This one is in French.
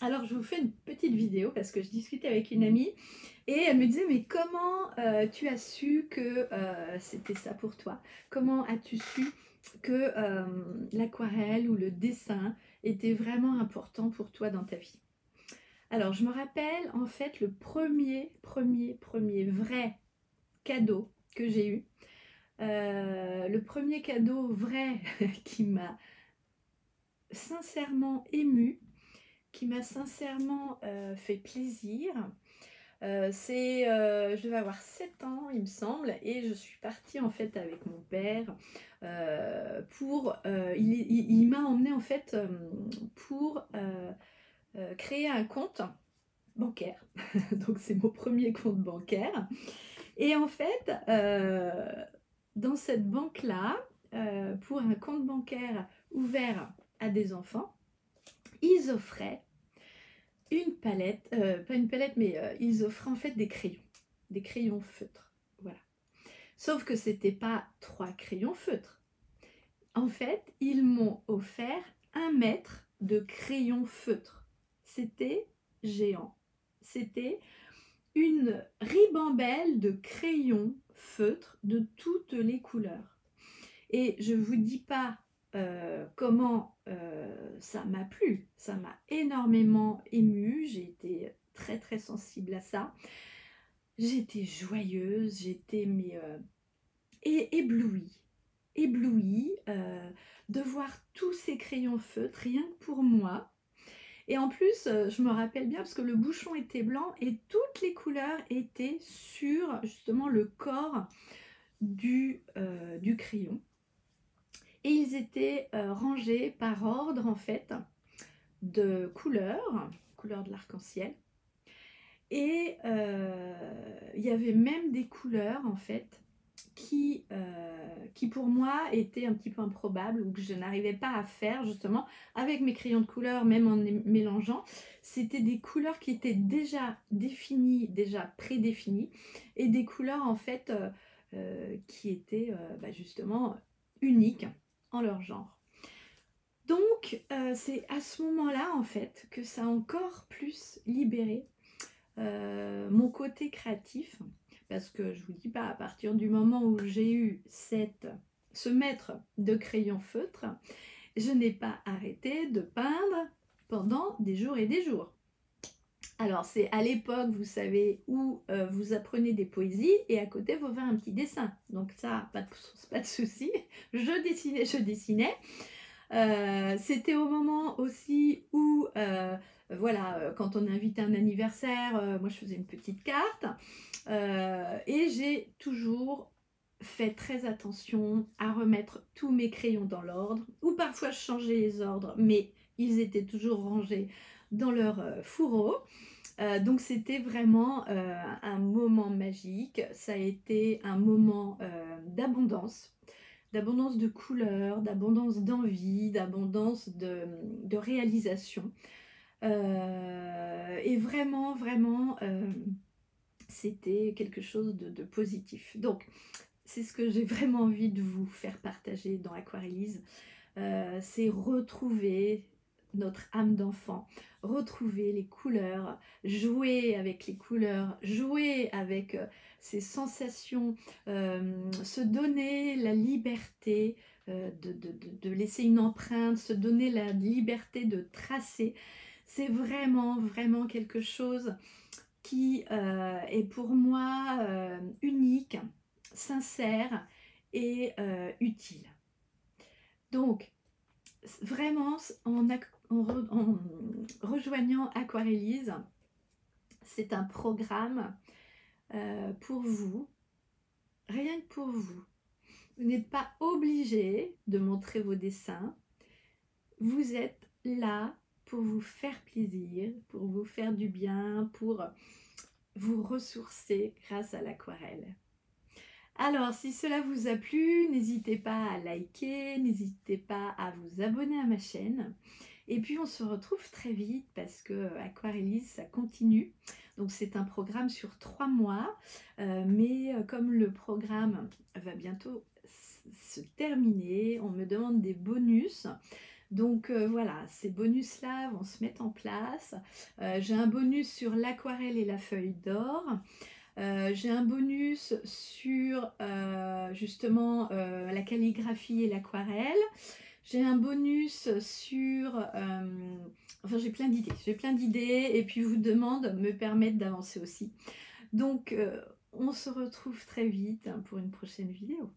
Alors je vous fais une petite vidéo parce que je discutais avec une amie et elle me disait mais comment tu as su que c'était ça pour toi? Comment as-tu su que l'aquarelle ou le dessin était vraiment important pour toi dans ta vie? Alors je me rappelle en fait le premier vrai cadeau que j'ai eu. Le premier cadeau vrai qui m'a sincèrement émue, qui m'a sincèrement fait plaisir. Je devais avoir 7 ans, il me semble, et je suis partie en fait avec mon père il m'a emmené en fait pour créer un compte bancaire. Donc c'est mon premier compte bancaire. Et en fait, dans cette banque-là, pour un compte bancaire ouvert à des enfants, ils offraient une palette, pas une palette, mais ils offraient en fait des crayons feutres. Voilà. Sauf que c'était pas 3 crayons feutres. En fait, ils m'ont offert 1 mètre de crayons feutres. C'était géant. C'était une ribambelle de crayons feutres de toutes les couleurs. Et je ne vous dis pas comment ça m'a plu, ça m'a énormément émue, j'ai été très très sensible à ça. J'étais joyeuse, j'étais éblouie, éblouie de voir tous ces crayons feutres, rien que pour moi. Et en plus, je me rappelle bien parce que le bouchon était blanc et toutes les couleurs étaient sur justement le corps du crayon. Et ils étaient rangés par ordre en fait de couleurs de l'arc-en-ciel. Et il y avait même des couleurs en fait qui pour moi étaient un petit peu improbables ou que je n'arrivais pas à faire justement avec mes crayons de couleur, même en les mélangeant. C'était des couleurs qui étaient déjà définies, déjà prédéfinies, et des couleurs en fait qui étaient justement uniques en leur genre. Donc, c'est à ce moment-là, en fait, que ça a encore plus libéré mon côté créatif. Parce que je vous dis pas, à partir du moment où j'ai eu ce mètre de crayon feutre, je n'ai pas arrêté de peindre pendant des jours et des jours. Alors, c'est à l'époque, vous savez, où vous apprenez des poésies et à côté, vous faites un petit dessin. Donc ça, pas de souci. Je dessinais, je dessinais. C'était au moment aussi où, voilà, quand on invite un anniversaire, moi je faisais une petite carte et j'ai toujours fait très attention à remettre tous mes crayons dans l'ordre, ou parfois je changeais les ordres, mais ils étaient toujours rangés dans leur fourreau. Donc c'était vraiment un moment magique, ça a été un moment d'abondance de couleurs, d'abondance d'envie, d'abondance de réalisation. Et vraiment, vraiment, c'était quelque chose de positif. Donc, c'est ce que j'ai vraiment envie de vous faire partager dans Aquarellise. C'est retrouver notre âme d'enfant, retrouver les couleurs, jouer avec les couleurs, jouer avec ces sensations, se donner la liberté de laisser une empreinte, se donner la liberté de tracer. C'est vraiment, vraiment quelque chose qui est pour moi unique, sincère et utile. Donc, vraiment, en rejoignant Aquarellise, c'est un programme pour vous, rien que pour vous. Vous n'êtes pas obligé de montrer vos dessins. Vous êtes là pour vous faire plaisir, pour vous faire du bien, pour vous ressourcer grâce à l'aquarelle. Alors, si cela vous a plu, n'hésitez pas à liker, n'hésitez pas à vous abonner à ma chaîne. Et puis, on se retrouve très vite parce que Aquarellise, ça continue. Donc, c'est un programme sur 3 mois. Mais comme le programme va bientôt se terminer, on me demande des bonus. Donc voilà, ces bonus-là vont se mettre en place. J'ai un bonus sur l'aquarelle et la feuille d'or. J'ai un bonus sur justement la calligraphie et l'aquarelle. J'ai un bonus sur... enfin, j'ai plein d'idées et puis vos demandes me permettent d'avancer aussi. Donc, on se retrouve très vite pour une prochaine vidéo.